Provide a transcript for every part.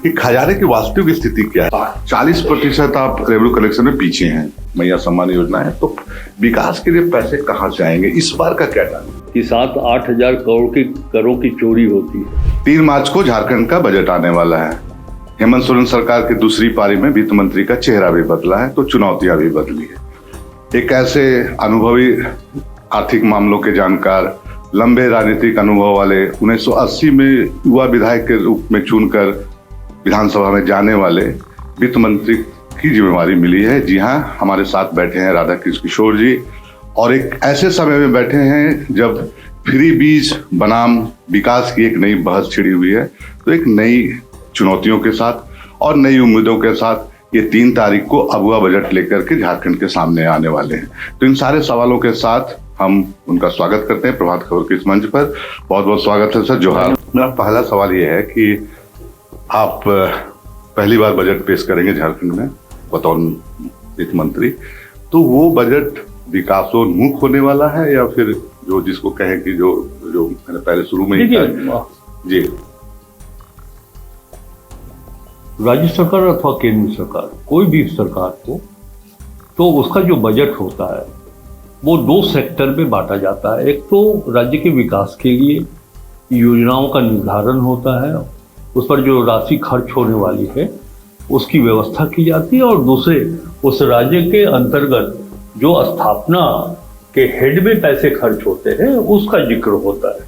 कि खजाने की वास्तविक स्थिति क्या है। 40% आप रेवेन्यू कलेक्शन में पीछे हैं। मैया सम्मान योजना है, तो विकास के लिए पैसे कहाँ से आएंगे, इस बार का क्या डाल कि 7-8 हजार करोड़ की चोरी होती है। 3 मार्च को झारखंड का बजट आने वाला है। हेमंत सोरेन सरकार की दूसरी पारी में वित्त मंत्री का चेहरा भी बदला है, तो चुनौतियां भी बदली है। एक ऐसे अनुभवी आर्थिक मामलों के जानकार, लंबे राजनीतिक अनुभव वाले, 1980 में युवा विधायक के रूप में चुनकर विधानसभा में जाने वाले वित्त मंत्री की जिम्मेवारी मिली है। जी हाँ, हमारे साथ बैठे हैं राधा कृष्ण किशोर जी, और एक ऐसे समय में बैठे हैं जब फ्री बीज बनाम विकास की एक नई बहस छिड़ी हुई है। तो एक नई चुनौतियों के साथ और नई उम्मीदों के साथ ये 3 तारीख को अगुआ बजट लेकर के झारखंड के सामने आने वाले हैं। तो इन सारे सवालों के साथ हम उनका स्वागत करते हैं प्रभात खबर के इस मंच पर। बहुत बहुत स्वागत है सर, जोहार। मेरा पहला सवाल ये है कि आप पहली बार बजट पेश करेंगे झारखंड में बतौर वित्त मंत्री, तो वो बजट विकासोन्मुख होने वाला है या फिर जो जिसको कहें कि जो मैंने पहले शुरू में ही कहा जी, राज्य सरकार अथवा केंद्र सरकार, कोई भी सरकार हो, तो उसका जो बजट होता है वो 2 सेक्टर में बांटा जाता है। एक तो राज्य के विकास के लिए योजनाओं का निर्धारण होता है, उस पर जो राशि खर्च होने वाली है उसकी व्यवस्था की जाती है, और दूसरे उस राज्य के अंतर्गत जो स्थापना के हेड में पैसे खर्च होते हैं उसका जिक्र होता है।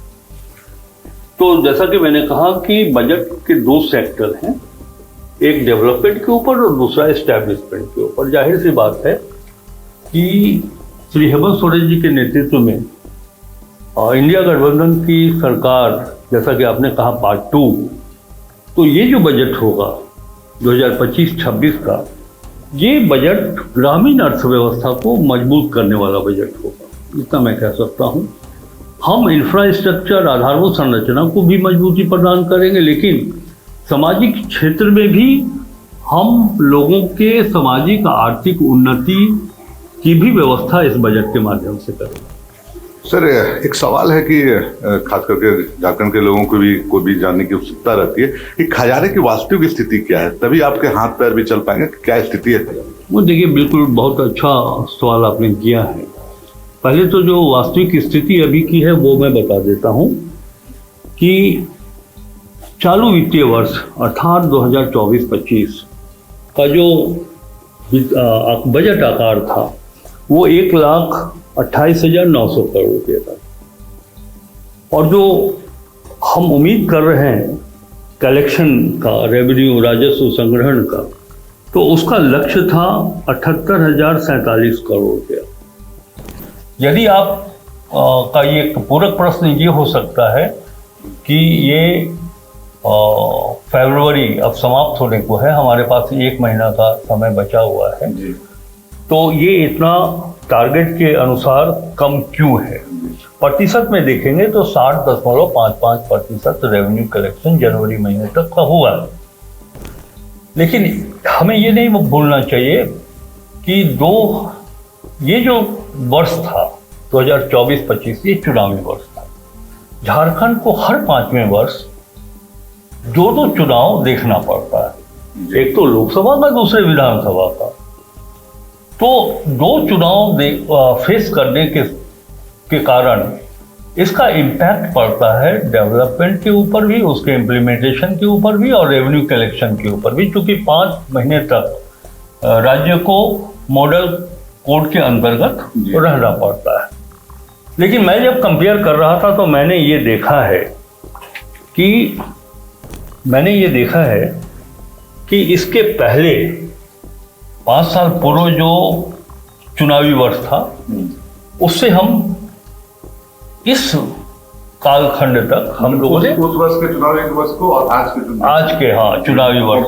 तो जैसा कि मैंने कहा कि बजट के 2 सेक्टर हैं, एक डेवलपमेंट के ऊपर और दूसरा एस्टैब्लिशमेंट के ऊपर। जाहिर सी बात है कि श्री हेमंत सोरेन जी के नेतृत्व में इंडिया गठबंधन की सरकार, जैसा कि आपने कहा पार्ट 2, तो ये जो बजट होगा 2025-26 का, ये बजट ग्रामीण अर्थव्यवस्था को मजबूत करने वाला बजट होगा, इतना मैं कह सकता हूँ। हम इंफ्रास्ट्रक्चर, आधारभूत संरचना को भी मजबूती प्रदान करेंगे, लेकिन सामाजिक क्षेत्र में भी हम लोगों के सामाजिक आर्थिक उन्नति की भी व्यवस्था इस बजट के माध्यम से करेंगे। सर एक सवाल है कि खास करके झारखंड के लोगों को भी जानने की उत्सुकता रहती है कि खजाने की वास्तविक स्थिति क्या है, तभी आपके हाथ पैर भी चल पाएंगे। क्या स्थिति है खजाने? वो देखिए, बिल्कुल बहुत अच्छा सवाल आपने किया है। पहले तो जो वास्तविक स्थिति अभी की है वो मैं बता देता हूँ कि चालू वित्तीय वर्ष अर्थात 2024-25 का जो बजट आकार था वो 1,28,900 करोड़ रुपये था, और जो हम उम्मीद कर रहे हैं कलेक्शन का, रेवेन्यू राजस्व संग्रहण का, तो उसका लक्ष्य था 78,047 करोड़ रुपया। यदि आप का ये पूरक प्रश्न ये हो सकता है कि ये फरवरी अब समाप्त होने को है, हमारे पास 1 महीना का समय बचा हुआ है, तो ये इतना टारगेट के अनुसार कम क्यों है। प्रतिशत में देखेंगे तो 60.55% रेवेन्यू कलेक्शन जनवरी महीने तक का हुआ है। लेकिन हमें ये नहीं भूलना चाहिए कि ये जो वर्ष था 2024-25, ये चुनावी वर्ष था। झारखंड को हर 5वें वर्ष 2 चुनाव देखना पड़ता है, एक तो लोकसभा का, दूसरे विधानसभा का। तो 2 चुनाव फेस करने के कारण इसका इम्पैक्ट पड़ता है डेवलपमेंट के ऊपर भी, उसके इम्प्लीमेंटेशन के ऊपर भी, और रेवेन्यू कलेक्शन के ऊपर भी, क्योंकि 5 महीने तक राज्य को मॉडल कोड के अंतर्गत रहना पड़ता है। लेकिन मैं जब कंपेयर कर रहा था तो मैंने ये देखा है कि इसके पहले 5 साल पूर्व जो चुनावी वर्ष था उससे हम इस कालखंड तक हम लोगों ने उस वर्ष के चुनावी वर्ष को और आज के चुनावी वर्ष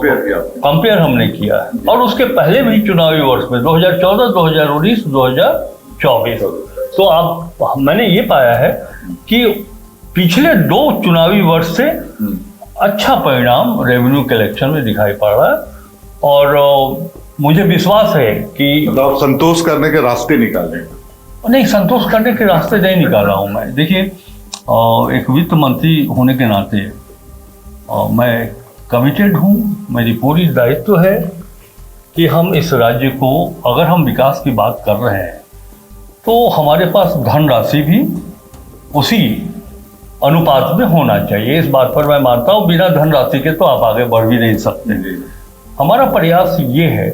कंपेयर हमने किया है, और उसके पहले भी चुनावी वर्ष में 2014, 2019, 2024। तो मैंने ये पाया है कि पिछले 2 चुनावी वर्ष से अच्छा परिणाम रेवेन्यू कलेक्शन में दिखाई पड़ रहा है, और मुझे विश्वास है कि मतलब संतोष करने के रास्ते निकाले। नहीं, संतोष करने के रास्ते नहीं निकाल रहा हूँ मैं। देखिए, एक वित्त मंत्री होने के नाते मैं कमिटेड हूँ, मेरी पूरी दायित्व है कि हम इस राज्य को, अगर हम विकास की बात कर रहे हैं तो हमारे पास धनराशि भी उसी अनुपात में होना चाहिए। इस बात पर मैं मानता हूँ, बिना धनराशि के तो आप आगे बढ़ भी नहीं सकते। हमारा प्रयास ये है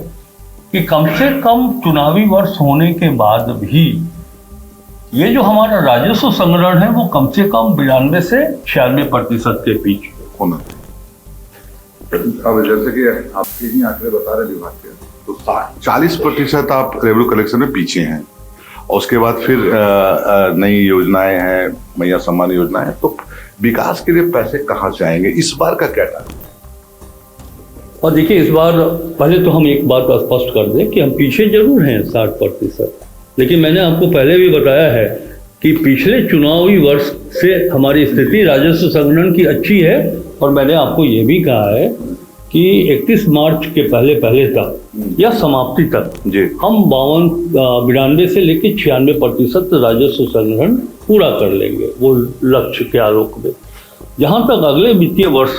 कि कम से कम चुनावी वर्ष होने के बाद भी ये जो हमारा राजस्व संग्रहण है वो कम से कम 92 से 96% के बीच होना। अब जैसे कि आपके ही आंकड़े बता रहे विभाग के, तो 40% आप रेवेन्यू कलेक्शन में पीछे हैं, और उसके बाद फिर नई योजनाएं हैं, मैया सम्मान योजना है, तो विकास के लिए पैसे कहाँ से आएंगे? इस बार का क्या टारगेट? और देखिए, इस बार पहले तो हम एक बात स्पष्ट कर दें कि हम पीछे जरूर हैं 60%, लेकिन मैंने आपको पहले भी बताया है कि पिछले चुनावी वर्ष से हमारी स्थिति राजस्व संग्रहण की अच्छी है, और मैंने आपको ये भी कहा है कि 31 मार्च के पहले तक या समाप्ति तक जी हम 92 से लेकर 96% राजस्व संग्रहण पूरा कर लेंगे, वो लक्ष्य के आलोक में। जहाँ तक अगले वित्तीय वर्ष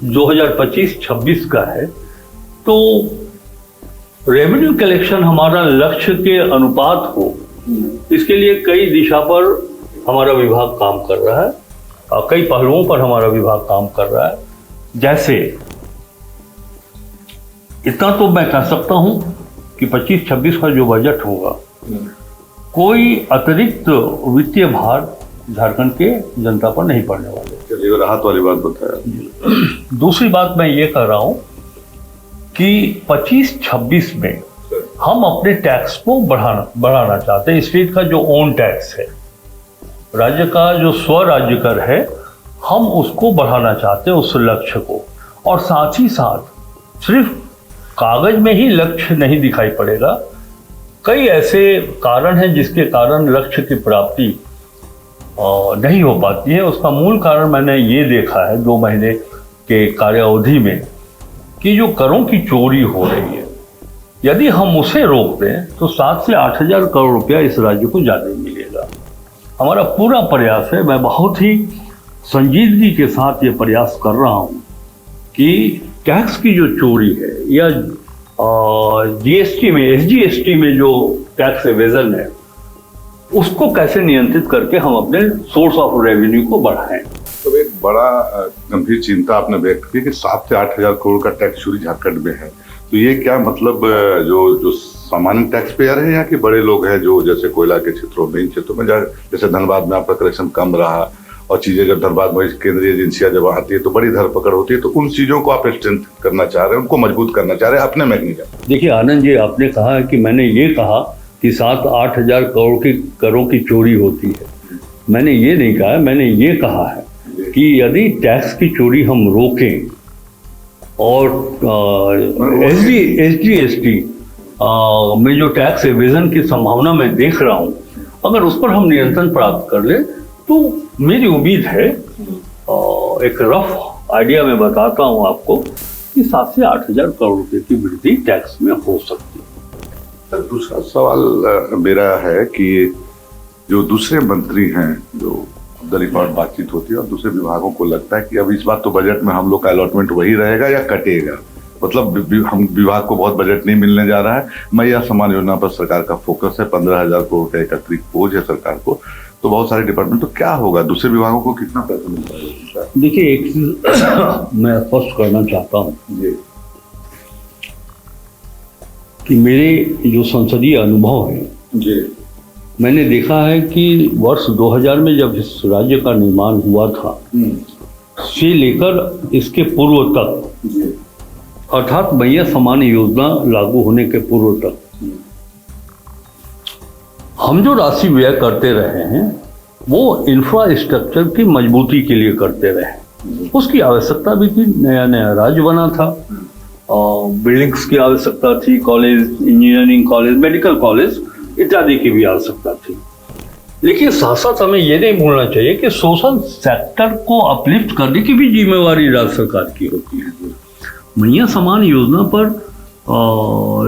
2025-26 का है, तो रेवेन्यू कलेक्शन हमारा लक्ष्य के अनुपात हो, इसके लिए कई दिशा पर हमारा विभाग काम कर रहा है, और कई पहलुओं पर हमारा विभाग काम कर रहा है। जैसे इतना तो मैं कह सकता हूं कि 25-26 का जो बजट होगा, कोई अतिरिक्त वित्तीय भार झारखंड के जनता पर नहीं पड़ने वाले। चलिए, राहत वाली बात बताया। दूसरी बात मैं ये कह रहा हूं कि 25-26 में हम अपने टैक्स को बढ़ाना चाहते हैं। स्टेट का जो ओन टैक्स है, राज्य का जो स्वराज्य कर है, हम उसको बढ़ाना चाहते हैं, उस लक्ष्य को। और साथ ही साथ सिर्फ कागज में ही लक्ष्य नहीं दिखाई पड़ेगा, कई ऐसे कारण हैं जिसके कारण लक्ष्य की प्राप्ति नहीं हो पाती है। उसका मूल कारण मैंने ये देखा है 2 महीने के कार्यावधि में, कि जो करों की चोरी हो रही है, यदि हम उसे रोक दें तो 7 से 8 हजार करोड़ रुपया इस राज्य को ज़्यादा मिलेगा। हमारा पूरा प्रयास है, मैं बहुत ही संजीदगी के साथ ये प्रयास कर रहा हूँ कि टैक्स की जो चोरी है, या जीएसटी में, एसजीएसटी में जो टैक्स एवेजन है, उसको कैसे नियंत्रित करके हम अपने सोर्स ऑफ रेवेन्यू को बढ़ाएं। तो एक बड़ा गंभीर चिंता आपने व्यक्त की कि 7 से 8 हजार करोड़ का टैक्स चोरी झारखंड में है। तो ये क्या मतलब जो सामान्य टैक्स पेयर है, या कि बड़े लोग हैं जो जैसे कोयला के क्षेत्रों में, इन क्षेत्रों में जैसे धनबाद में आपका कलेक्शन कम रहा, और चीजें जब धनबाद में केंद्रीय एजेंसियां जब आती है तो बड़ी धरपकड़ होती है, तो उन चीजों को आप स्ट्रेंथ करना चाह रहे हैं, उनको मजबूत करना चाह रहे हैं अपने मैकेनिज्म। देखिए आनंद जी, आपने कहा है कि मैंने ये कहा कि 7-8 हजार करोड़ की चोरी होती है। मैंने ये नहीं कहा है, मैंने ये कहा है कि यदि टैक्स की चोरी हम रोकें और एसजीएसटी में जो टैक्स एवेजन की संभावना मैं देख रहा हूँ, अगर उस पर हम नियंत्रण प्राप्त कर ले, तो मेरी उम्मीद है, एक रफ आइडिया मैं बताता हूँ आपको, कि 7 से 8 हजार करोड़ रुपए की वृद्धि टैक्स में हो सकती है। दूसरा सवाल मेरा है कि जो दूसरे मंत्री हैं, जो रिपोर्ट बातचीत होती है और दूसरे विभागों को लगता है कि अब इस बार तो बजट में हम लोग का अलॉटमेंट वही रहेगा या कटेगा, मतलब हम विभाग को बहुत बजट नहीं मिलने जा रहा है। मैया सम्मान योजना पर सरकार का फोकस है, 15,000 करोड़ का एक अतिरिक्त बोझ है सरकार को, तो बहुत सारे डिपार्टमेंट, तो क्या होगा, दूसरे विभागों को कितना पैसा मिल पाएगा? देखिए, एक चीज मैं स्पष्ट करना चाहता हूँ कि मेरे जो संसदीय अनुभव है जी, मैंने देखा है कि वर्ष 2000 में जब इस राज्य का निर्माण हुआ था से लेकर इसके पूर्व तक, अर्थात मैया सम्मान योजना लागू होने के पूर्व तक, हम जो राशि व्यय करते रहे हैं वो इंफ्रास्ट्रक्चर की मजबूती के लिए करते रहे। उसकी आवश्यकता भी थी, नया नया राज्य बना था, बिल्डिंग्स की आवश्यकता थी, college, engineering college, medical college इत्यादि की भी आवश्यकता थी। लेकिन साथ साथ हमें ये नहीं भूलना चाहिए कि सोशल सेक्टर को अपलिफ्ट करने की भी जिम्मेवारी राज्य सरकार की होती है। मैया सम्मान योजना पर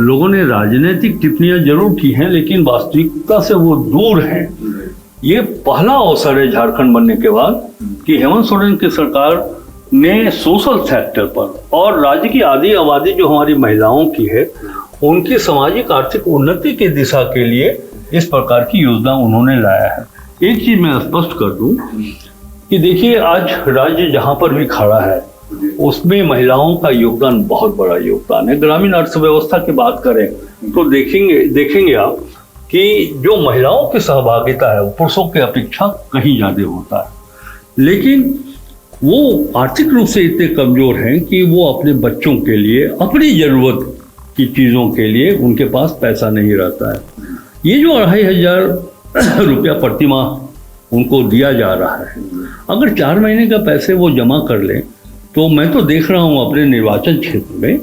लोगों ने राजनीतिक टिप्पणियां जरूर की हैं, लेकिन वास्तविकता से वो दूर हैं। ये पहला अवसर है झारखंड बनने के बाद कि हेमंत सोरेन की सरकार ने सोशल सेक्टर पर और राज्य की आधी आबादी जो हमारी महिलाओं की है उनकी सामाजिक आर्थिक उन्नति की दिशा के लिए इस प्रकार की योजना उन्होंने लाया है। एक चीज मैं स्पष्ट कर दूं कि देखिए आज राज्य जहां पर भी खड़ा है उसमें महिलाओं का योगदान बहुत बड़ा योगदान है। ग्रामीण अर्थव्यवस्था की बात करें तो देखेंगे आप कि जो महिलाओं की सहभागिता है वो पुरुषों की अपेक्षा कहीं ज्यादा होता है, लेकिन वो आर्थिक रूप से इतने कमजोर हैं कि वो अपने बच्चों के लिए अपनी जरूरत की चीज़ों के लिए उनके पास पैसा नहीं रहता है। ये जो 2500 रुपया प्रति माह उनको दिया जा रहा है, अगर 4 महीने का पैसे वो जमा कर लें तो मैं तो देख रहा हूँ अपने निर्वाचन क्षेत्र में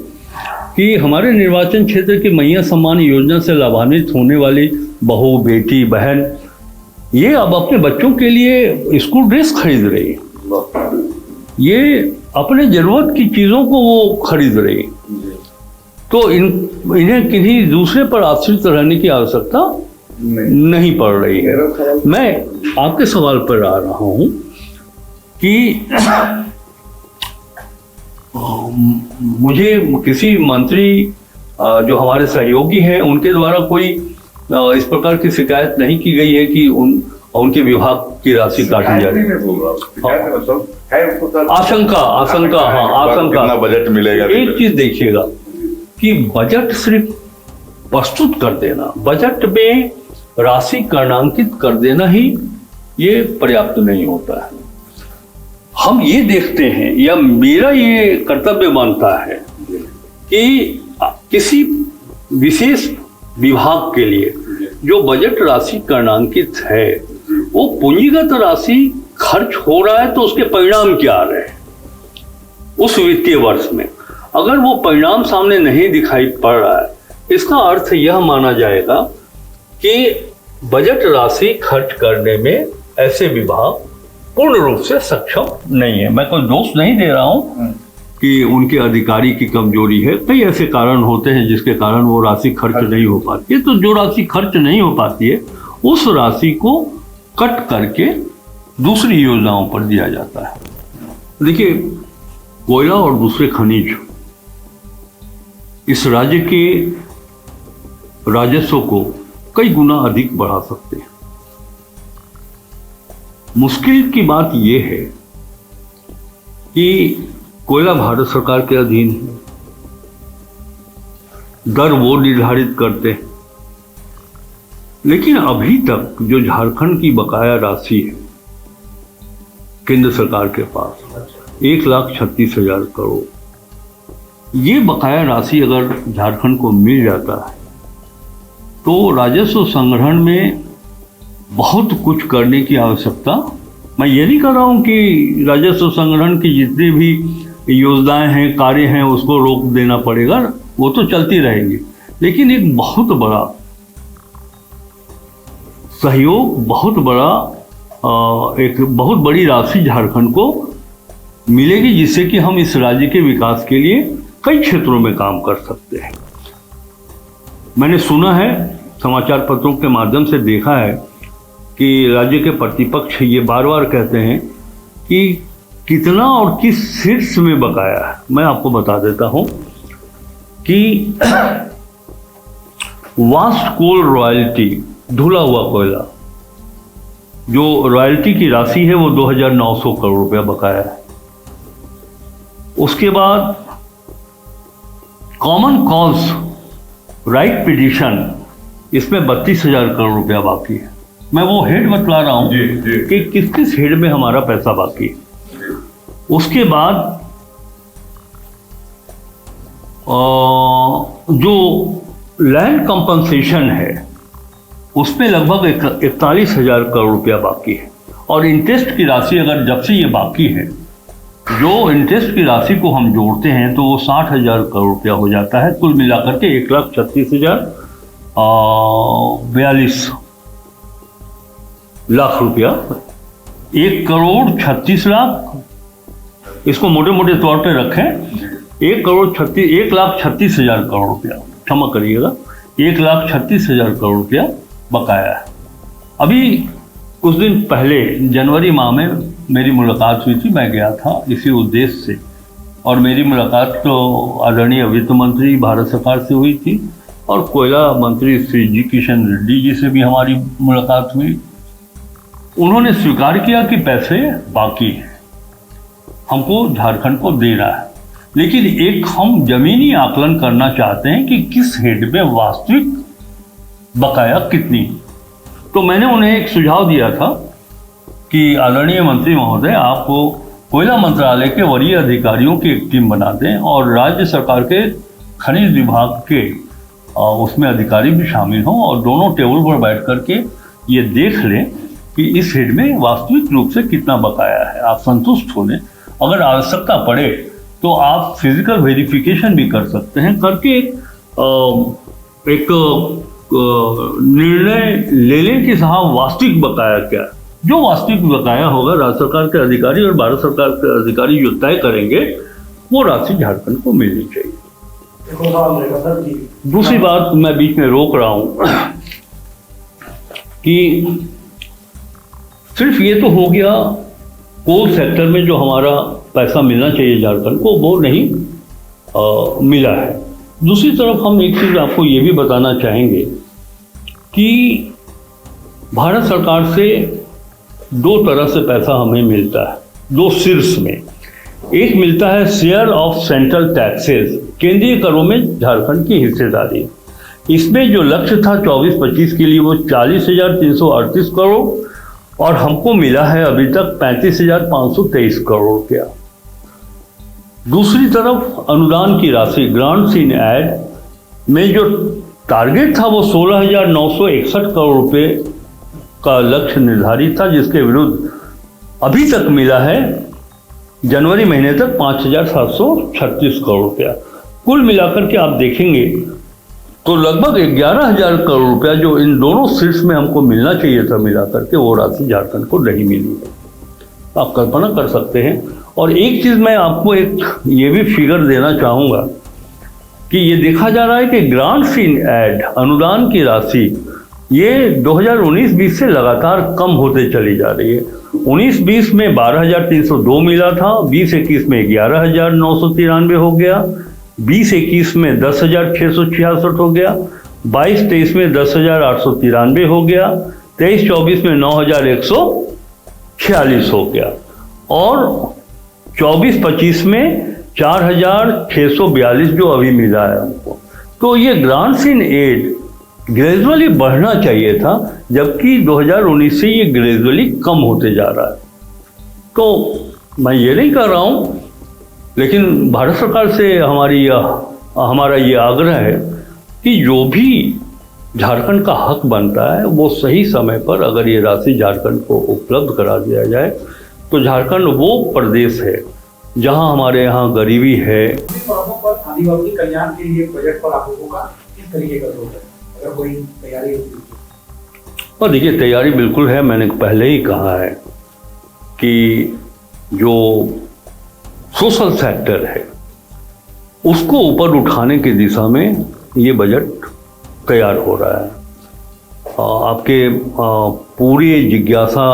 कि हमारे निर्वाचन क्षेत्र की मैया सम्मान योजना से लाभान्वित होने वाली बहू, बेटी, बहन ये अब अपने बच्चों के लिए स्कूल ड्रेस खरीद रही है, ये अपने जरूरत की चीज़ों को वो खरीद रही है। तो इन्हें किसी दूसरे पर आश्रित रहने की आवश्यकता नहीं पड़ रही है। मैं आपके सवाल पर आ रहा हूँ कि मुझे किसी मंत्री जो हमारे सहयोगी हैं उनके द्वारा कोई इस प्रकार की शिकायत नहीं की गई है कि उनके विभाग की राशि काटी जा रही है। आशंका बजट मिलेगा। एक चीज देखिएगा कि बजट सिर्फ प्रस्तुत कर देना, बजट में राशि कर्णांकित कर देना ही ये पर्याप्त नहीं होता है। हम ये देखते हैं या मेरा ये कर्तव्य मानता है कि किसी विशेष विभाग के लिए जो बजट राशि कर्णांकित है वो पूंजीगत राशि खर्च हो रहा है तो उसके परिणाम क्या आ रहे हैं उस वित्तीय वर्ष में। अगर वो परिणाम सामने नहीं दिखाई पड़ रहा है इसका अर्थ यह माना जाएगा कि बजट राशि खर्च करने में ऐसे विभाग पूर्ण रूप से सक्षम नहीं है। मैं कोई दोष नहीं दे रहा हूं कि उनके अधिकारी की कमजोरी है, कई ऐसे कारण होते हैं जिसके कारण वो राशि खर्च नहीं हो पाती है। तो जो राशि खर्च नहीं हो पाती है उस राशि को कट करके दूसरी योजनाओं पर दिया जाता है। देखिए, कोयला और दूसरे खनिज इस राज्य के राजस्व को कई गुना अधिक बढ़ा सकते हैं। मुश्किल की बात यह है कि कोयला भारत सरकार के अधीन है, दर वो निर्धारित करते हैं, लेकिन अभी तक जो झारखंड की बकाया राशि है केंद्र सरकार के पास 1,36,000 करोड़, ये बकाया राशि अगर झारखंड को मिल जाता है तो राजस्व संग्रहण में बहुत कुछ करने की आवश्यकता, मैं ये नहीं कर रहा हूँ कि राजस्व संग्रहण की जितनी भी योजनाएं हैं, कार्य हैं, उसको रोक देना पड़ेगा, वो तो चलती रहेंगी, लेकिन एक बहुत बड़ा सहयोग, बहुत बड़ा एक बहुत बड़ी राशि झारखंड को मिलेगी जिससे कि हम इस राज्य के विकास के लिए कई क्षेत्रों में काम कर सकते हैं। मैंने सुना है, समाचार पत्रों के माध्यम से देखा है कि राज्य के प्रतिपक्ष ये बार बार कहते हैं कि कितना और किस शीर्ष में बकाया है। मैं आपको बता देता हूं कि वास्ट कोल रॉयल्टी, धुला हुआ कोयला, जो रॉयल्टी की राशि है वो 2,900 करोड़ रुपया बकाया है। उसके बाद कॉमन कॉज राइट पिटिशन, इसमें 32,000 करोड़ रुपया बाकी है। मैं वो हेड बतला रहा हूँ कि किस किस हेड में हमारा पैसा बाकी है। उसके बाद जो लैंड कंपनसेशन है उसमें लगभग 41,000 करोड़ रुपया बाकी है, और इंटरेस्ट की राशि अगर जब से ये बाकी है, जो इंटरेस्ट की राशि को हम जोड़ते हैं तो वो 60,000 करोड़ रुपया हो जाता है। कुल मिलाकर के 1,36,042 लाख रुपया, 1,36,00,000, इसको मोटे मोटे तौर पे रखें, 1,36,000 करोड़ रुपया, क्षमा करिएगा, 1,36,000 करोड़ रुपया बकाया है। अभी कुछ दिन पहले जनवरी माह में मेरी मुलाकात हुई थी, मैं गया था इसी उद्देश्य से। और मेरी मुलाकात तो आदरणीय वित्त मंत्री भारत सरकार से हुई थी और कोयला मंत्री श्री जी किशन रेड्डी जी से भी हमारी मुलाकात हुई। उन्होंने स्वीकार किया कि पैसे बाकी हैं, हमको झारखंड को देना है, लेकिन एक हम जमीनी आकलन करना चाहते हैं कि किस हेड में वास्तविक बकाया कितनी। तो मैंने उन्हें एक सुझाव दिया था कि आदरणीय मंत्री महोदय, आपको कोयला मंत्रालय के वरीय अधिकारियों की एक टीम बना दें और राज्य सरकार के खनिज विभाग के उसमें अधिकारी भी शामिल हों और दोनों टेबल पर बैठ करके ये देख लें कि इस हेड में वास्तविक रूप से कितना बकाया है। आप संतुष्ट हो लें, अगर आवश्यकता पड़े तो आप फिजिकल वेरिफिकेशन भी कर सकते हैं, करके एक निर्णय ले लें कि साहब वास्तविक बकाया क्या है। जो वास्तविक बकाया होगा राज्य सरकार के अधिकारी और भारत सरकार के अधिकारी जो तय करेंगे वो राशि झारखंड को मिलनी चाहिए। दूसरी बात मैं बीच में रोक रहा हूं कि सिर्फ ये तो हो गया कोल सेक्टर में जो हमारा पैसा मिलना चाहिए झारखंड को, वो नहीं मिला है। दूसरी तरफ हम एक चीज़ आपको ये भी बताना चाहेंगे कि भारत सरकार से दो तरह से पैसा हमें मिलता है, दो शीर्ष में। एक मिलता है शेयर ऑफ सेंट्रल टैक्सेस, केंद्रीय करों में झारखंड की हिस्सेदारी। इसमें जो लक्ष्य था 24-25 के लिए वो 40,338 करोड़ और हमको मिला है अभी तक 35,523 करोड़ रुपया। दूसरी तरफ अनुदान की राशि ग्रांट्स इन एड में जो टारगेट था वो 16,961 करोड़ रुपए का लक्ष्य निर्धारित था, जिसके विरुद्ध अभी तक मिला है जनवरी महीने तक 5,736 करोड़ रुपया। कुल मिलाकर के आप देखेंगे तो लगभग 11,000 करोड़ रुपया जो इन दोनों शीर्ष में हमको मिलना चाहिए था मिलाकर के, वो राशि झारखंड को नहीं मिली। आप कल्पना कर सकते हैं। और एक चीज़ मैं आपको एक ये भी फिगर देना चाहूँगा कि ये देखा जा रहा है कि ग्रांट्स इन एड अनुदान की राशि ये 2019-20 से लगातार कम होते चली जा रही है। 19-20 में 12,302 मिला था, 20-21 में 11,993 हो गया, 20-21 में 10,666 हो गया, 22-23 में 10,893 हो गया, 23-24 में 9,146 हो गया और 24-25 में 4,642 जो अभी मिला है हमको। तो ये ग्रांट्स इन एड ग्रेजुअली बढ़ना चाहिए था, जबकि 2019 से ये ग्रेजुअली कम होते जा रहा है। तो मैं ये नहीं कर रहा हूँ, लेकिन भारत सरकार से हमारा ये आग्रह है कि जो भी झारखंड का हक बनता है वो सही समय पर अगर ये राशि झारखंड को उपलब्ध करा दिया जाए तो झारखंड वो प्रदेश है जहाँ हमारे यहाँ गरीबी है। आदिवासी कल्याण के लिए बजट पर आप लोगों का किस तरीके का सोच है, अगर कोई तैयारी होती है? और देखिए तैयारी बिल्कुल है, मैंने पहले ही कहा है कि जो सोशल सेक्टर है उसको ऊपर उठाने की दिशा में ये बजट तैयार हो रहा है। आपके पूरी जिज्ञासा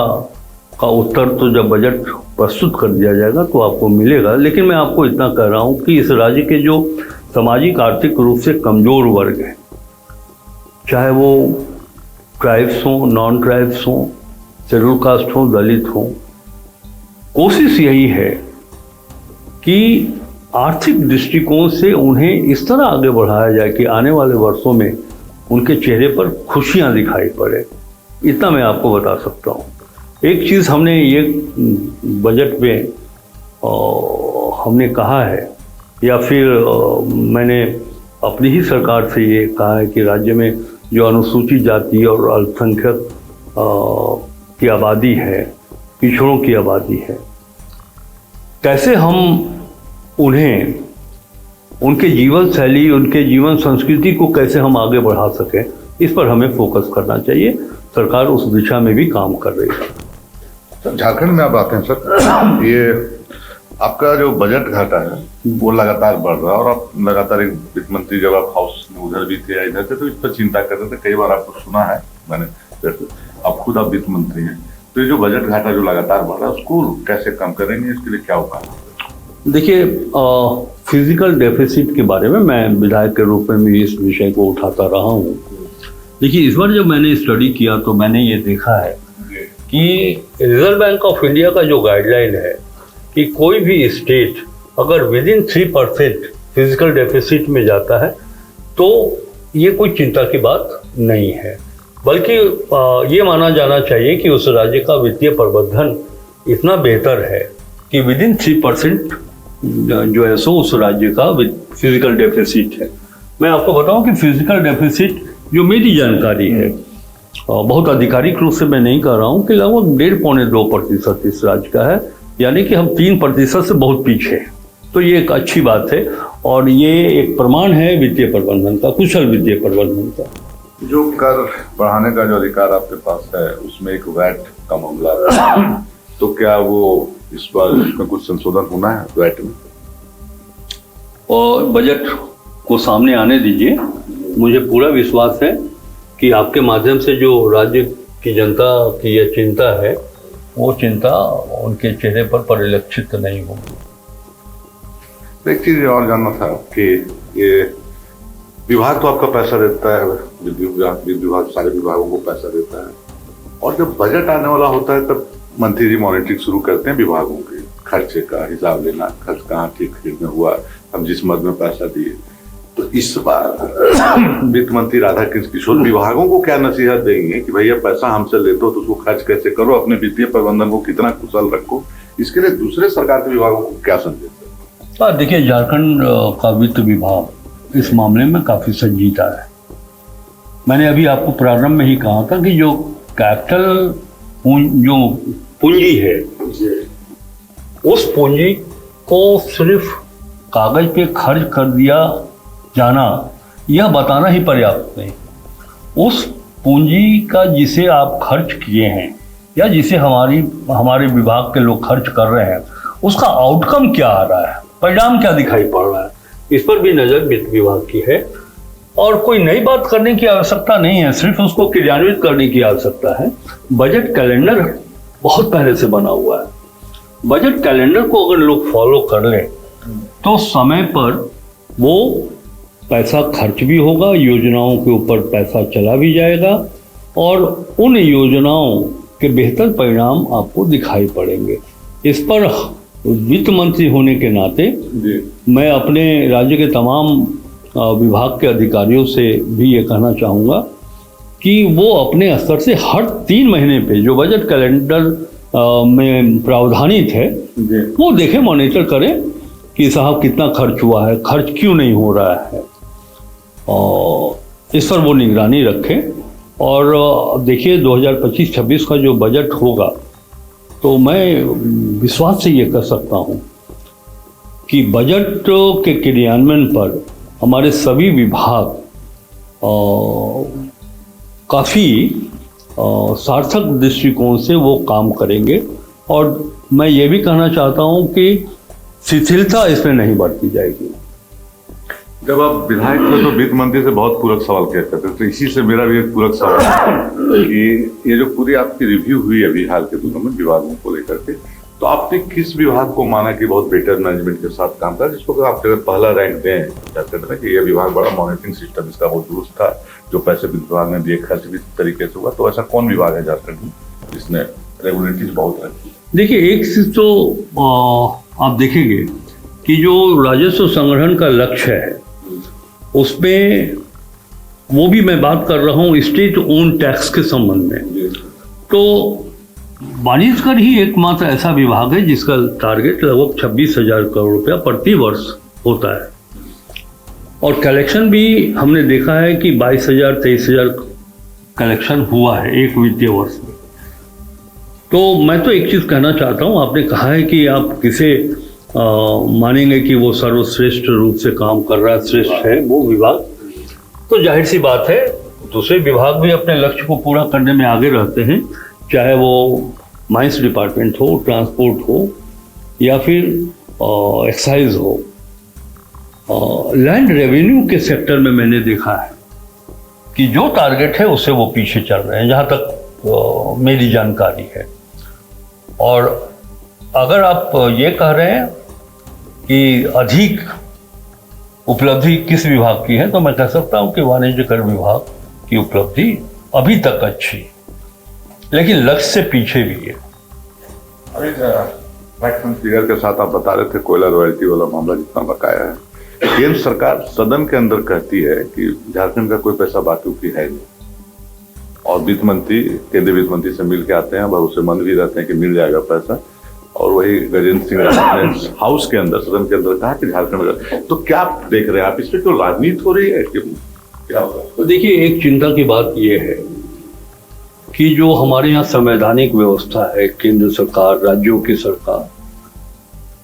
का उत्तर तो जब बजट प्रस्तुत कर दिया जाएगा तो आपको मिलेगा, लेकिन मैं आपको इतना कह रहा हूँ कि इस राज्य के जो सामाजिक आर्थिक रूप से कमज़ोर वर्ग हैं, चाहे वो ट्राइब्स हों, नॉन ट्राइब्स हों, शेड्यूल कास्ट हों, दलित हों, कोशिश यही है कि आर्थिक दृष्टिकोण से उन्हें इस तरह आगे बढ़ाया जाए कि आने वाले वर्षों में उनके चेहरे पर खुशियां दिखाई पड़े। इतना मैं आपको बता सकता हूँ। एक चीज़ हमने ये बजट में हमने कहा है या फिर मैंने अपनी ही सरकार से ये कहा है कि राज्य में जो अनुसूचित जाति और अल्पसंख्यक की आबादी है, पिछड़ों की आबादी है, कैसे हम उन्हें उनके जीवन शैली, उनके जीवन संस्कृति को कैसे हम आगे बढ़ा सकें, इस पर हमें फोकस करना चाहिए। सरकार उस दिशा में भी काम कर रही है। सर झारखंड में आप आते हैं सर, ये आपका जो बजट घाटा है वो लगातार बढ़ रहा है और आप लगातार एक वित्त मंत्री जब आप हाउस में उधर भी थे या इधर थे तो इस पर चिंता कर रहे थे। कई बार आपको सुना है मैंने, आप खुद आप वित्त मंत्री हैं, तो ये जो बजट घाटा जो लगातार बढ़ रहा है उसको कैसे कम करेंगे, इसके लिए क्या उपाय? देखिए, फिजिकल डेफिसिट के बारे में मैं विधायक के रूप में भी इस विषय को उठाता रहा हूँ। देखिए, इस बार जब मैंने स्टडी किया तो मैंने ये देखा है कि रिजर्व बैंक ऑफ इंडिया का जो गाइडलाइन है कि कोई भी स्टेट अगर विद इन 3% फिजिकल डेफिसिट में जाता है तो ये कोई चिंता की बात नहीं है, बल्कि ये माना जाना चाहिए कि उस राज्य का वित्तीय प्रबंधन इतना बेहतर है कि विद इन 3% जो है सो उस राज्य का फिजिकल डेफिसिट है। मैं आपको बताऊं कि फिजिकल डेफिसिट जो मेरी जानकारी है, बहुत आधिकारिक रूप से मैं नहीं कह रहा हूं, कि लगभग 1.5-2% इस राज्य का है, यानी कि हम 3% से बहुत पीछे हैं। तो ये एक अच्छी बात है और ये एक प्रमाण है वित्तीय प्रबंधन का, कुशल वित्तीय प्रबंधन का। जो कर बढ़ाने का जो अधिकार आपके पास है उसमें एक वैट का मामला है, तो क्या वो इस बार इसमें कुछ संशोधन होना है वैट में? और बजट को सामने आने दीजिए, मुझे पूरा विश्वास है कि आपके माध्यम से जो राज्य की जनता की यह चिंता है वो चिंता उनके चेहरे पर परिलक्षित नहीं होगी। एक चीज और जानना था कि ये विभाग तो आपका पैसा देता है, विभाग सारे विभागों को पैसा देता है, और जब बजट आने वाला होता है तब मंत्री जी मॉनिटरिंग शुरू करते हैं विभागों के खर्चे का हिसाब लेना, खर्च कहाँ ठीक में हुआ, हम जिस मद में पैसा दिए। तो इस बार वित्त मंत्री राधाकृष्ण किशोर विभागों को क्या नसीहत देंगे कि भैया पैसा हमसे लेते हो तो उसको खर्च कैसे करो, अपने वित्तीय प्रबंधन को कितना कुशल रखो, इसके लिए दूसरे सरकार के विभागों को क्या संदेश? देखिए, झारखंड का वित्त विभाग इस मामले में काफ़ी संजीदा है। मैंने अभी आपको प्रारंभ में ही कहा था कि जो कैपिटल जो पूंजी है, उस पूंजी को सिर्फ कागज पे खर्च कर दिया जाना यह बताना ही पर्याप्त नहीं। उस पूंजी का जिसे आप खर्च किए हैं या जिसे हमारे विभाग के लोग खर्च कर रहे हैं, उसका आउटकम क्या आ रहा है, परिणाम क्या दिखाई पड़ रहा है, इस पर भी नज़र वित्त विभाग की है। और कोई नई बात करने की आवश्यकता नहीं है, सिर्फ उसको क्रियान्वित करने की आवश्यकता है। बजट कैलेंडर बहुत पहले से बना हुआ है। बजट कैलेंडर को अगर लोग फॉलो कर लें तो समय पर वो पैसा खर्च भी होगा, योजनाओं के ऊपर पैसा चला भी जाएगा और उन योजनाओं के बेहतर परिणाम आपको दिखाई पड़ेंगे। इस पर वित्त मंत्री होने के नाते मैं अपने राज्य के तमाम विभाग के अधिकारियों से भी ये कहना चाहूँगा कि वो अपने स्तर से हर 3 महीने पे जो बजट कैलेंडर में प्रावधानित है वो देखें, मॉनिटर करें कि साहब कितना खर्च हुआ है, खर्च क्यों नहीं हो रहा है, और इस पर वो निगरानी रखें। और देखिए 2025-26 का जो बजट होगा तो मैं विश्वास से ये कह सकता हूँ कि बजट के क्रियान्वयन पर हमारे सभी विभाग काफ़ी सार्थक दृष्टिकोण से वो काम करेंगे। और मैं ये भी कहना चाहता हूँ कि शिथिलता इसमें नहीं बढ़ती जाएगी। जब आप विधायक थे तो वित्त मंत्री से बहुत पूरक सवाल किया करते थे, तो इसी से मेरा भी एक पूरक सवाल है कि ये जो पूरी आपकी रिव्यू हुई अभी हाल के दिनों में विभागों को लेकर के, तो आपने किस विभाग को माना कि बहुत बेटर मैनेजमेंट के साथ काम कर, जिसको आप अगर पहला रैंक दें झारखंड में कि ये विभाग बड़ा मॉनिटरिंग सिस्टम इसका बहुत दुरुस्त था, जो पैसे विभाग ने दिए खर्च भी तरीके से हुआ, तो ऐसा कौन विभाग है झारखंड में जिसने रेगुलेटरीज बहुत रखी? देखिए, एक चीज तो आप देखेंगे कि जो राजस्व संग्रहण का लक्ष्य है उसमें वो भी मैं बात कर रहा हूँ स्टेट ओन टैक्स के संबंध में, तो वाणिज्यकर ही एकमात्र ऐसा विभाग है जिसका टारगेट लगभग 26,000 करोड़ रुपया प्रति वर्ष होता है। और कलेक्शन भी हमने देखा है कि 22,000-23,000 कलेक्शन हुआ है एक वित्तीय वर्ष में। तो मैं तो एक चीज़ कहना चाहता हूँ, आपने कहा है कि आप किसे मानेंगे कि वो सर्वश्रेष्ठ रूप से काम कर रहा है, श्रेष्ठ है वो विभाग, तो जाहिर सी बात है दूसरे विभाग भी अपने लक्ष्य को पूरा करने में आगे रहते हैं, चाहे वो माइंस डिपार्टमेंट हो, ट्रांसपोर्ट हो या फिर एक्साइज हो। लैंड रेवेन्यू के सेक्टर में मैंने देखा है कि जो टारगेट है उससे वो पीछे चल रहे हैं, जहाँ तक मेरी जानकारी है। और अगर आप ये कह रहे हैं कि अधिक उपलब्धि किस विभाग की है, तो मैं कह सकता हूं कि वाणिज्य कर विभाग की उपलब्धि अभी तक अच्छी, लेकिन लक्ष्य से पीछे भी है। अभी फैक्ट एंड फिगर के साथ आप बता रहे थे कोयला रॉयल्टी वाला मामला जितना बकाया है, केंद्र सरकार सदन के अंदर कहती है कि झारखंड का कोई पैसा बाकी है नहीं, और वित्त मंत्री केंद्रीय वित्त मंत्री से मिल के आते हैं, भरोसेमंद भी रहते हैं कि मिल जाएगा पैसा। और वही गजेंद्र सिंह रावत ने हाउस के अंदर, सदन के अंदर कहा कि झारखंड, तो क्या देख रहे हैं आप इसमें, तो राजनीति हो रही है कि क्या होगा? तो देखिए, एक चिंता की बात यह है कि जो हमारे यहाँ संवैधानिक व्यवस्था है, केंद्र सरकार, राज्यों की सरकार,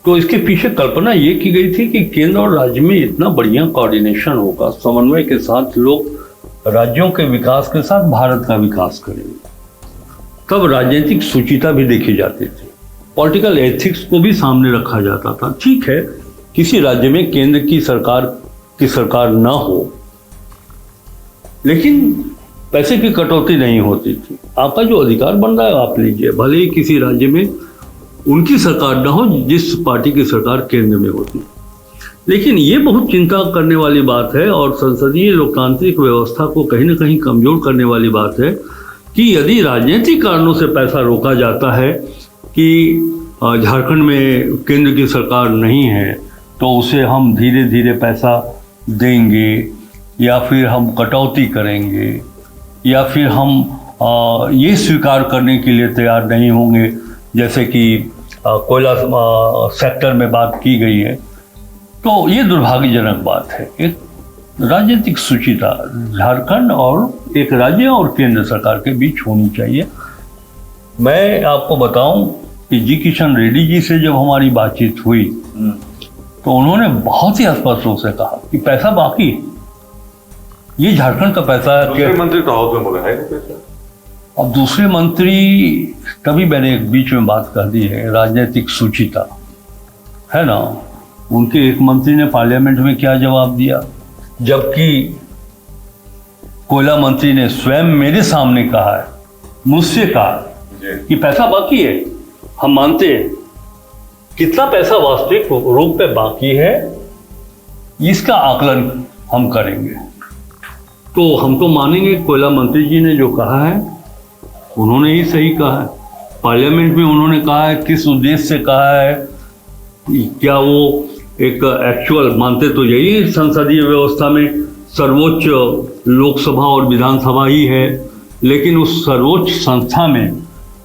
तो इसके पीछे कल्पना ये की गई थी कि केंद्र और राज्य में इतना बढ़िया कोऑर्डिनेशन होगा, समन्वय के साथ लोग राज्यों के विकास के साथ भारत का विकास करेंगे। तब राजनीतिक सुचिता भी देखी जाती थी, पॉलिटिकल एथिक्स को भी सामने रखा जाता था। ठीक है, किसी राज्य में केंद्र की सरकार ना हो, लेकिन पैसे की कटौती नहीं होती थी। आपका जो अधिकार बन रहा है आप लीजिए, भले ही किसी राज्य में उनकी सरकार ना हो जिस पार्टी की सरकार केंद्र में होती। लेकिन ये बहुत चिंता करने वाली बात है और संसदीय लोकतांत्रिक व्यवस्था को कहीं ना कहीं कमजोर करने वाली बात है कि यदि राजनीतिक कारणों से पैसा रोका जाता है कि झारखंड में केंद्र की सरकार नहीं है तो उसे हम धीरे धीरे पैसा देंगे, या फिर हम कटौती करेंगे, या फिर हम ये स्वीकार करने के लिए तैयार नहीं होंगे, जैसे कि कोयला सेक्टर में बात की गई है, तो ये दुर्भाग्यजनक बात है। एक राजनीतिक सुचिता झारखंड और एक राज्य और केंद्र सरकार के बीच होनी चाहिए। मैं आपको बताऊं कि जी किशन रेड्डी जी से जब हमारी बातचीत हुई तो उन्होंने बहुत ही स्पष्ट रूप से कहा कि पैसा बाकी है, ये झारखंड का पैसा है। दूसरे मंत्री तो हाउस में बोले है पैसा। अब दूसरे मंत्री, तभी मैंने एक बीच में बात कर दी है, राजनीतिक सुचिता है ना। उनके एक मंत्री ने पार्लियामेंट में क्या जवाब दिया, जबकि कोयला मंत्री ने स्वयं मेरे सामने कहा है, मुझसे कहा कि पैसा बाकी है, हम मानते हैं। कितना पैसा वास्तविक रूप में बाकी है इसका आकलन हम करेंगे। तो हम तो मानेंगे कोयला मंत्री जी ने जो कहा है उन्होंने ही सही कहा है। पार्लियामेंट में उन्होंने कहा है, किस उद्देश्य से कहा है, क्या वो एक एक्चुअल मानते तो यही संसदीय व्यवस्था में सर्वोच्च लोकसभा और विधानसभा ही है, लेकिन उस सर्वोच्च संस्था में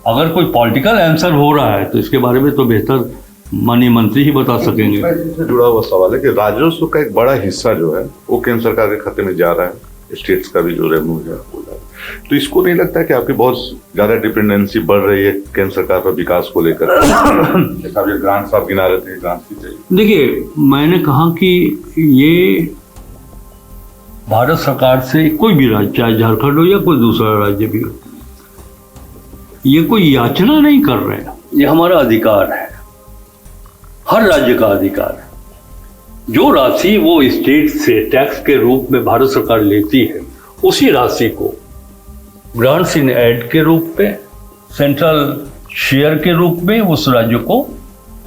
अगर कोई पॉलिटिकल आंसर हो रहा है तो इसके बारे में तो बेहतर माननीय मंत्री ही बता सकेंगे। इससे जुड़ा हुआ सवाल है कि राजस्व का एक बड़ा हिस्सा जो है वो केंद्र सरकार के खाते में जा रहा है, स्टेट्स का भी जो रेवेन्यू है वो जा रहा है। तो इसको नहीं लगता है कि आपकी बहुत ज्यादा डिपेंडेंसी बढ़ रही है केंद्र सरकार पर विकास को लेकर? जैसा ये ग्रांट्स आप गिना रहे थे, ग्रांट्स की चाहिए। देखिए, मैंने कहा कि ये भारत सरकार से कोई भी राज्य, चाहे झारखंड हो या कोई दूसरा राज्य भी हो, ये कोई याचना नहीं कर रहे हैं, ये हमारा अधिकार है, हर राज्य का अधिकार है। जो राशि वो स्टेट से टैक्स के रूप में भारत सरकार लेती है, उसी राशि को ग्रांट्स इन एड के रूप में, सेंट्रल शेयर के रूप में उस राज्य को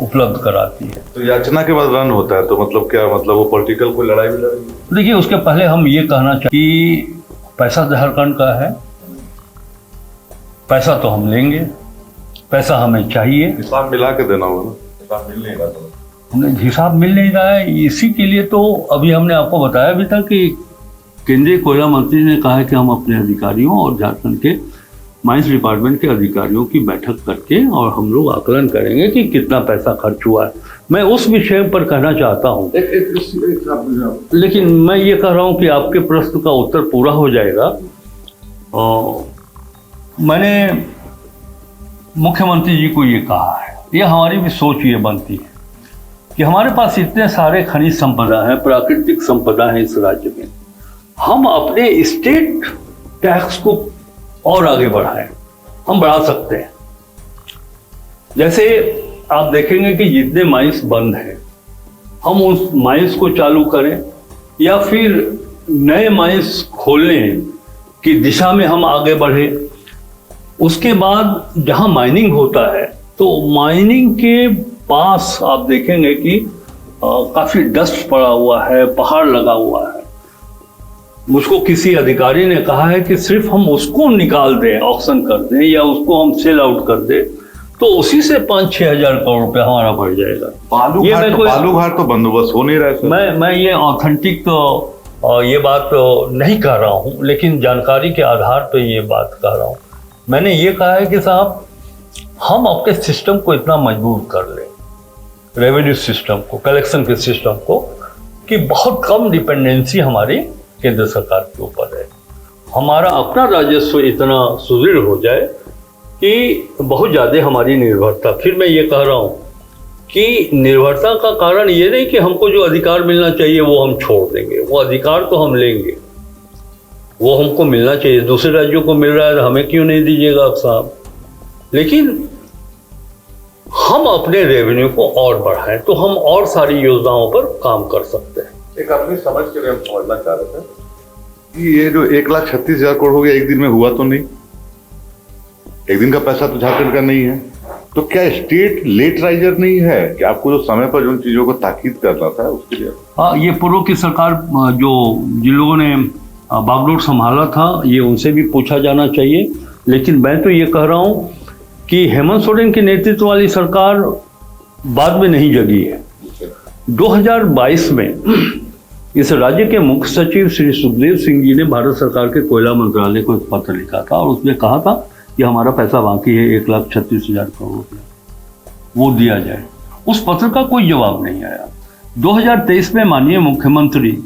उपलब्ध कराती है। तो याचना के बाद रन होता है, तो मतलब क्या, मतलब वो पॉलिटिकल कोई लड़ाई भी लड़ेगी? देखिए, उसके पहले हम ये कहना चाहिए कि पैसा झारखंड का है, पैसा तो हम लेंगे, पैसा हमें चाहिए। हिसाब मिला के देना होगा ना, हिसाब मिल नहीं रहा तो। हिसाब मिल नहीं रहा है, इसी के लिए तो अभी हमने आपको बताया भी था कि केंद्रीय कोयला मंत्री ने कहा है कि हम अपने अधिकारियों और झारखंड के माइंस डिपार्टमेंट के अधिकारियों की बैठक करके और हम लोग आकलन करेंगे कि कितना पैसा खर्च हुआ है। मैं उस विषय पर कहना चाहता हूँ, लेकिन मैं ये कह रहा हूँ कि आपके प्रश्न का उत्तर पूरा हो जाएगा। मैंने मुख्यमंत्री जी को ये कहा है, ये हमारी भी सोच ये बनती है कि हमारे पास इतने सारे खनिज संपदा है, प्राकृतिक संपदा है इस राज्य में, हम अपने स्टेट टैक्स को और आगे बढ़ाएं, हम बढ़ा सकते हैं। जैसे आप देखेंगे कि जितने माइंस बंद हैं, हम उस माइंस को चालू करें या फिर नए माइंस खोलने की दिशा में हम आगे बढ़े। उसके बाद जहां माइनिंग होता है तो माइनिंग के पास आप देखेंगे कि काफी डस्ट पड़ा हुआ है, पहाड़ लगा हुआ है। मुझको किसी अधिकारी ने कहा है कि सिर्फ हम उसको निकाल दें, ऑक्शन कर दें या उसको हम सेल आउट कर दें तो उसी से 5-6 हजार करोड़ रुपया हमारा बढ़ जाएगा। बालूघाट तो बंदोबस्त हो नहीं रहा है। मैं ये ऑथेंटिक ये बात नहीं कह रहा हूँ, लेकिन जानकारी के आधार पर ये बात कह रहा हूँ। मैंने ये कहा है कि साहब हम अपने सिस्टम को इतना मजबूत कर लें, रेवेन्यू सिस्टम को, कलेक्शन के सिस्टम को, कि बहुत कम डिपेंडेंसी हमारी केंद्र सरकार के ऊपर है। हमारा अपना राजस्व इतना सुदृढ़ हो जाए कि बहुत ज़्यादा हमारी निर्भरता, फिर मैं ये कह रहा हूँ कि निर्भरता का कारण ये नहीं कि हमको जो अधिकार मिलना चाहिए वो हम छोड़ देंगे, वो अधिकार तो हम लेंगे, वो हमको मिलना चाहिए। दूसरे राज्यों को मिल रहा है तो हमें क्यों नहीं दीजिएगा आप साहब। लेकिन हम अपने रेवेन्यू को और बढ़ाएं तो हम और सारी योजनाओं पर काम कर सकते हैं। एक अपनी समझ के लिए हम समझना चाह रहे थे कि ये जो 1,36,000 करोड़ हो गया एक दिन में हुआ तो नहीं, एक दिन का पैसा तो झारखंड का नहीं है। तो क्या स्टेट लेट राइजर नहीं है कि आपको जो समय पर जो चीजों को ताकीद करना था उसके लिए? हाँ, ये पूर्व की सरकार जो जिन लोगों ने बागडोर संभाला था ये उनसे भी पूछा जाना चाहिए। लेकिन मैं तो ये कह रहा हूँ कि हेमंत सोरेन के नेतृत्व वाली सरकार बाद में नहीं जगी है। 2022 में इस राज्य के मुख्य सचिव श्री सुखदेव सिंह जी ने भारत सरकार के कोयला मंत्रालय को एक पत्र लिखा था और उसमें कहा था कि हमारा पैसा बाकी है 1,36,000 करोड़ रुपया, वो दिया जाए। उस पत्र का कोई जवाब नहीं आया। 2023 में माननीय मुख्यमंत्री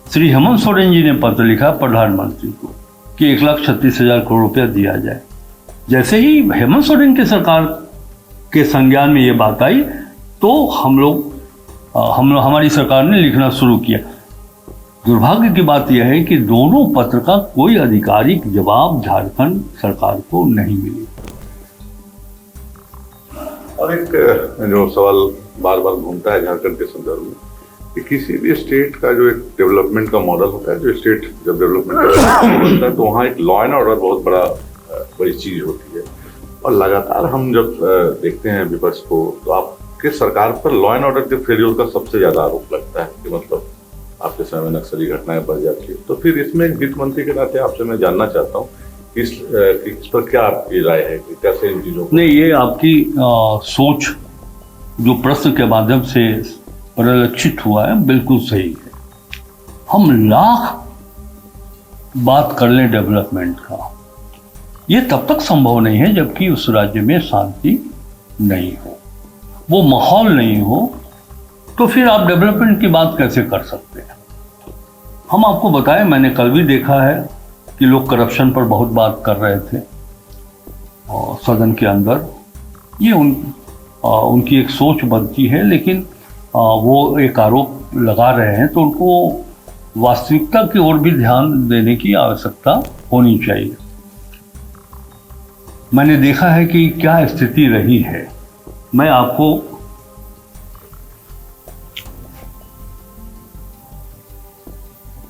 श्री हेमंत सोरेन जी ने पत्र लिखा प्रधानमंत्री को कि 1,36,000 करोड़ रुपया दिया जाए। जैसे ही हेमंत सोरेन की सरकार के संज्ञान में ये बात आई तो हमारी सरकार ने लिखना शुरू किया। दुर्भाग्य की बात यह है कि दोनों पत्र का कोई आधिकारिक जवाब झारखंड सरकार को नहीं मिली। और एक जो सवाल बार बार घूमता है झारखंड के संदर्भ में कि किसी भी स्टेट का जो एक डेवलपमेंट का मॉडल होता है, जो स्टेट जब डेवलपमेंट होता है तो वहाँ एक लॉ एंड ऑर्डर बहुत बड़ी चीज होती है। और लगातार हम जब देखते हैं विपक्ष को तो आपके सरकार पर लॉ एंड ऑर्डर के फेलियर का सबसे ज्यादा आरोप लगता है कि मतलब आपके समय में नक्सली घटनाएं बढ़ जाती है। तो फिर इसमें वित्त मंत्री के नाते आपसे मैं जानना चाहता हूँ कि इस पर क्या आपकी राय है कि कैसे इन चीजों को? नहीं, ये आपकी सोच जो प्रश्न के माध्यम से परिलक्षित हुआ है बिल्कुल सही है। हम लाख बात कर लें डेवलपमेंट का, ये तब तक संभव नहीं है जबकि उस राज्य में शांति नहीं हो, वो माहौल नहीं हो, तो फिर आप डेवलपमेंट की बात कैसे कर सकते हैं। हम आपको बताएं, मैंने कल भी देखा है कि लोग करप्शन पर बहुत बात कर रहे थे और सदन के अंदर। ये उनकी एक सोच बनती है, लेकिन वो एक आरोप लगा रहे हैं तो उनको वास्तविकता की ओर भी ध्यान देने की आवश्यकता होनी चाहिए। मैंने देखा है कि क्या स्थिति रही है। मैं आपको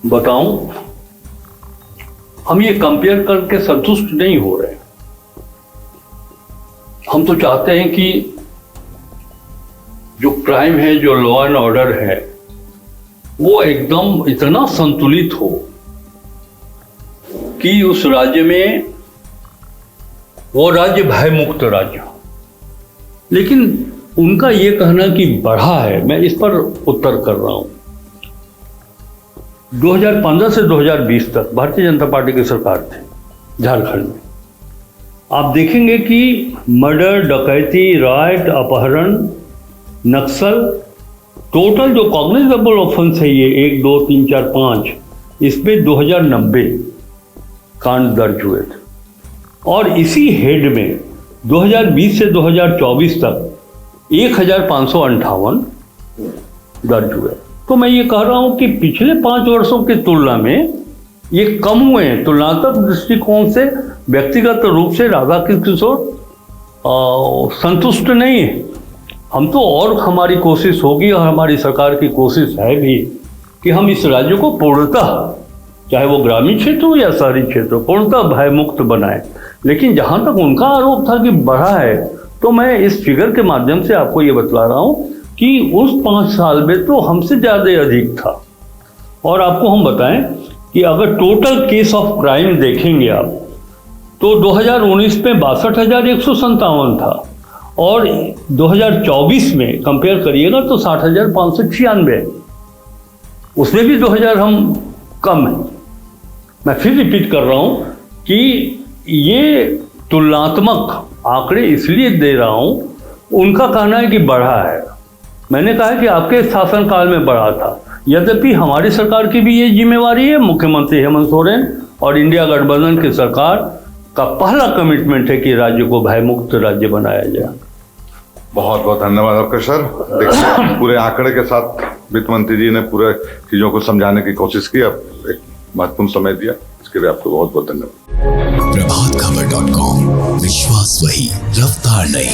बताऊं, हम ये कंपेयर करके संतुष्ट नहीं हो रहे। हम तो चाहते हैं कि जो क्राइम है, जो लॉ एंड ऑर्डर है, वो एकदम इतना संतुलित हो कि उस राज्य में वो राज्य भय मुक्त राज्य हो। लेकिन उनका ये कहना कि बढ़ा है, मैं इस पर उत्तर कर रहा हूं। 2015 से 2020 तक भारतीय जनता पार्टी की सरकार थी झारखंड में। आप देखेंगे कि मर्डर, डकैती, राइट, अपहरण, नक्सल, टोटल जो कॉग्निजेबल ऑफेंस है ये 1, 2, 3, 4, 5, इसमें 2090 कांड दर्ज हुए थे। और इसी हेड में 2020 से 2024 तक 1,558 दर्ज हुए। तो मैं ये कह रहा हूं कि पिछले 5 वर्षों की तुलना में ये कम हुए हैं। तुलनात्मक दृष्टिकोण से व्यक्तिगत रूप से राधाकृष्ण किशोर संतुष्ट नहीं है। हम तो और हमारी कोशिश होगी और हमारी सरकार की कोशिश है भी कि हम इस राज्य को पूर्णतः, चाहे वो ग्रामीण क्षेत्र हो या शहरी क्षेत्र हो, पूर्णतः भय मुक्त बनाए। लेकिन जहां तक उनका आरोप था कि बढ़ा है, तो मैं इस फिगर के माध्यम से आपको ये बतला रहा हूँ कि उस 5 साल में तो हमसे ज़्यादा अधिक था। और आपको हम बताएं कि अगर टोटल केस ऑफ क्राइम देखेंगे आप तो 2019 में 62,157 था और 2024 में कंपेयर करिएगा तो 60,596, उसमें भी 2,000 हम कम है। मैं फिर रिपीट कर रहा हूं कि ये तुलनात्मक आंकड़े इसलिए दे रहा हूं, उनका कहना है कि बढ़ा है, मैंने कहा कि आपके शासनकाल में बढ़ा था। यद्यपि हमारी सरकार की भी ये जिम्मेवारी है, मुख्यमंत्री हेमंत सोरेन और इंडिया गठबंधन की सरकार का पहला कमिटमेंट है कि राज्य को भयमुक्त राज्य बनाया जाए। बहुत बहुत धन्यवाद आपका सर। देखिए, पूरे आंकड़े के साथ वित्त मंत्री जी ने पूरे चीजों को समझाने की कोशिश की, अब एक महत्वपूर्ण समय दिया, इसके लिए आपको बहुत बहुत धन्यवाद। प्रभातखबर.com, विश्वास वही, रफ्तार नहीं।